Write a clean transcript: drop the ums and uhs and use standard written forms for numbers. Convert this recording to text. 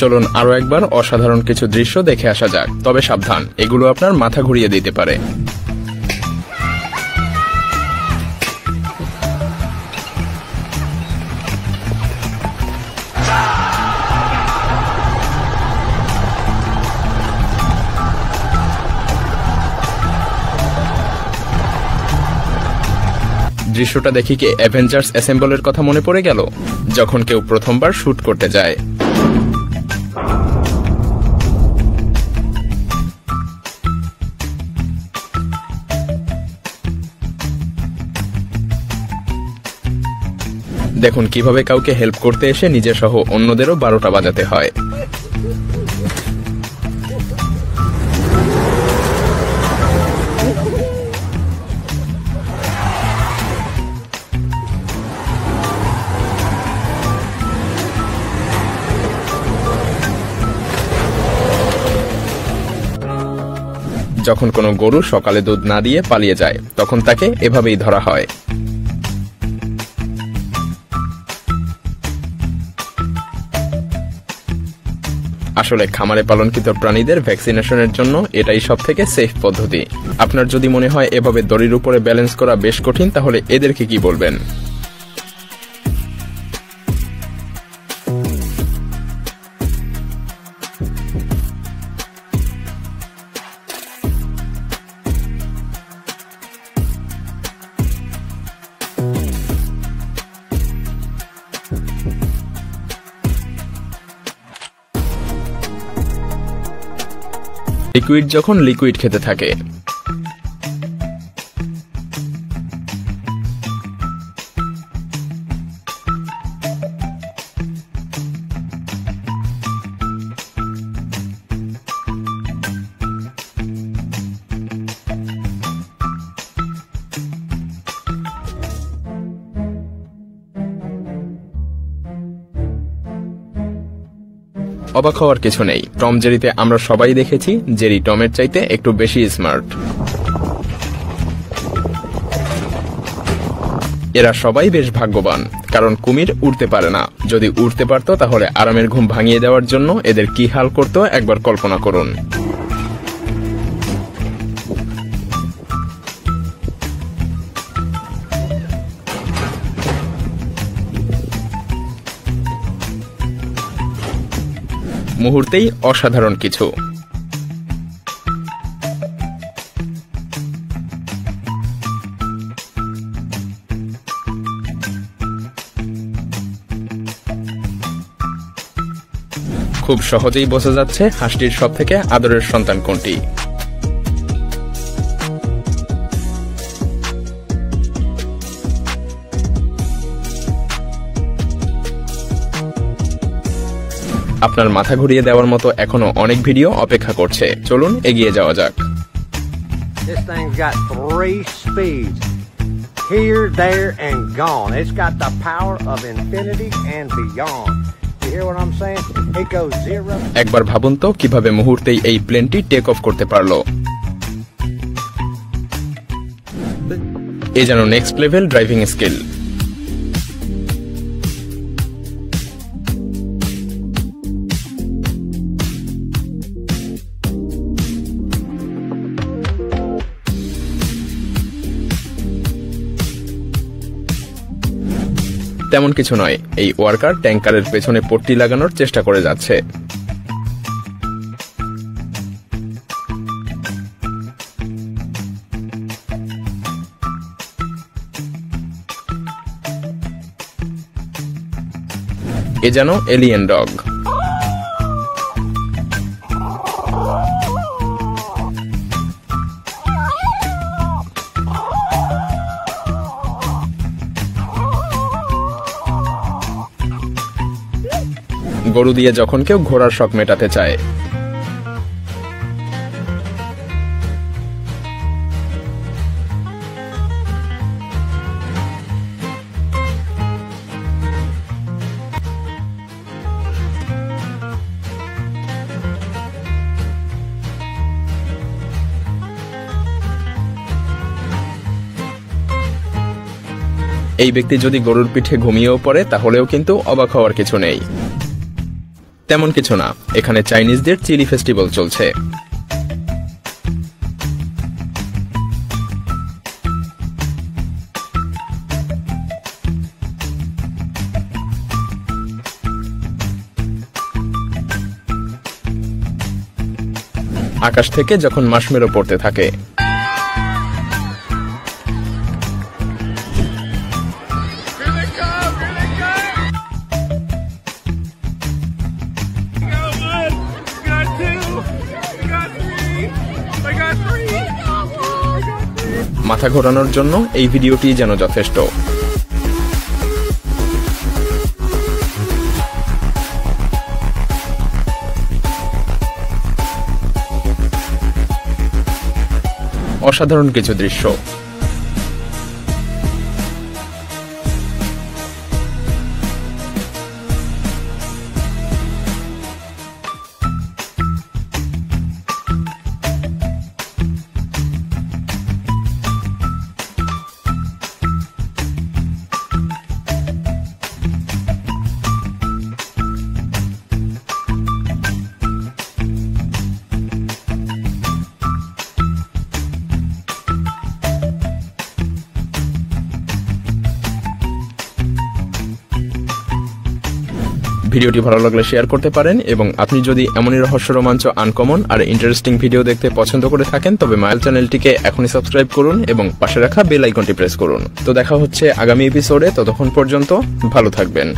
চলুন আরো একবার অসাধারণ কিছু দৃশ্য দেখে আসা যাক, তবে সাবধান, এগুলো আপনার মাথা ঘুরিয়ে দিতে পারে। দৃশ্যটা দেখি কি অ্যাভেঞ্জার্স অ্যাসেম্বলের কথা মনে পড়ে গেল, যখন কেউ প্রথমবার শুট করতে যায়। দেখুন কিভাবে কাউকে হেল্প করতে এসে নিজে সহ অন্যদেরও 12টা বাজাতে হয়। যখন কোনো গরু সকালে দুধ না দিয়ে পালিয়ে যায়, তখন তাকে এভাবেই ধরা হয়। আসলে খামারে পালনকৃত প্রাণীদের ভ্যাকসিনেশনের জন্য এটাই সবথেকে সেফ পদ্ধতি। আপনার যদি মনে হয় এভাবে দড়ির উপরে ব্যালেন্স করা বেশ কঠিন, তাহলে এদেরকে কি বলবেন? লিকুইড যখন লিকুইড খেতে থাকে, অবাক হওয়ার কিছু নেই। টম জেরিতে আমরা সবাই দেখেছি জেরি টমের চাইতে একটু বেশি স্মার্ট। এরা সবাই বেশ ভাগ্যবান, কারণ কুমির উড়তে পারে না। যদি উড়তে পারত তাহলে আরামের ঘুম ভাঙিয়ে দেওয়ার জন্য এদের কি হাল করত একবার কল্পনা করুন। মুহূর্তেই অসাধারণ কিছু। খুব সহজেই বোঝা যাচ্ছে হাঁসটির সবথেকে আদরের সন্তান কোনটি। আপনার মাথা ঘুরিয়ে দেওয়ার মতো এখনো অনেক ভিডিও অপেক্ষা করছে, চলুন এগিয়ে যাওয়া যাক। This thing's got 3 speeds. Here, there, and gone. It's got the power of infinity and beyond. You hear what I'm saying? It goes 0. একবার ভাবুন তো কিভাবে মুহূর্তেই এই প্লেনটি টেক অফ করতে পারলো। এ যেন নেক্সট লেভেল ড্রাইভিং স্কিল। তেমন কিছু নয়, এই ওয়ার্কার ট্যাঙ্কারের পেছনে পট্টি লাগানোর চেষ্টা করে যাচ্ছে। এ যেন এলিয়েন ডগ। গরু দিয়ে যখন কেউ ঘোড়ার শখ মেটাতে চায়, এই ব্যক্তি যদি গরুর পিঠে ঘুমিয়েও পড়ে তাহলেও কিন্তু অবাক হওয়ার কিছু নেই। তেমন কিছু না, এখানে চাইনিজদের চিলি ফেস্টিভ্যাল চলছে। আকাশ থেকে যখন মার্শমেলো পড়তে থাকে, মাথা ঘোরানোর জন্য এই ভিডিওটি যেন যথেষ্ট। অসাধারণ কিছু দৃশ্য। ভিডিওটি ভালো লাগলে শেয়ার করতে পারেন, এবং আপনি যদি এমনই রহস্য, রোমাঞ্চ, আনকমন আর ইন্টারেস্টিং ভিডিও দেখতে পছন্দ করে থাকেন তবে মাইল চ্যানেলটিকে এখনই সাবস্ক্রাইব করুন এবং পাশে রাখা বেল আইকনটি প্রেস করুন। তো দেখা হচ্ছে আগামী এপিসোডে, ততক্ষণ পর্যন্ত ভালো থাকবেন।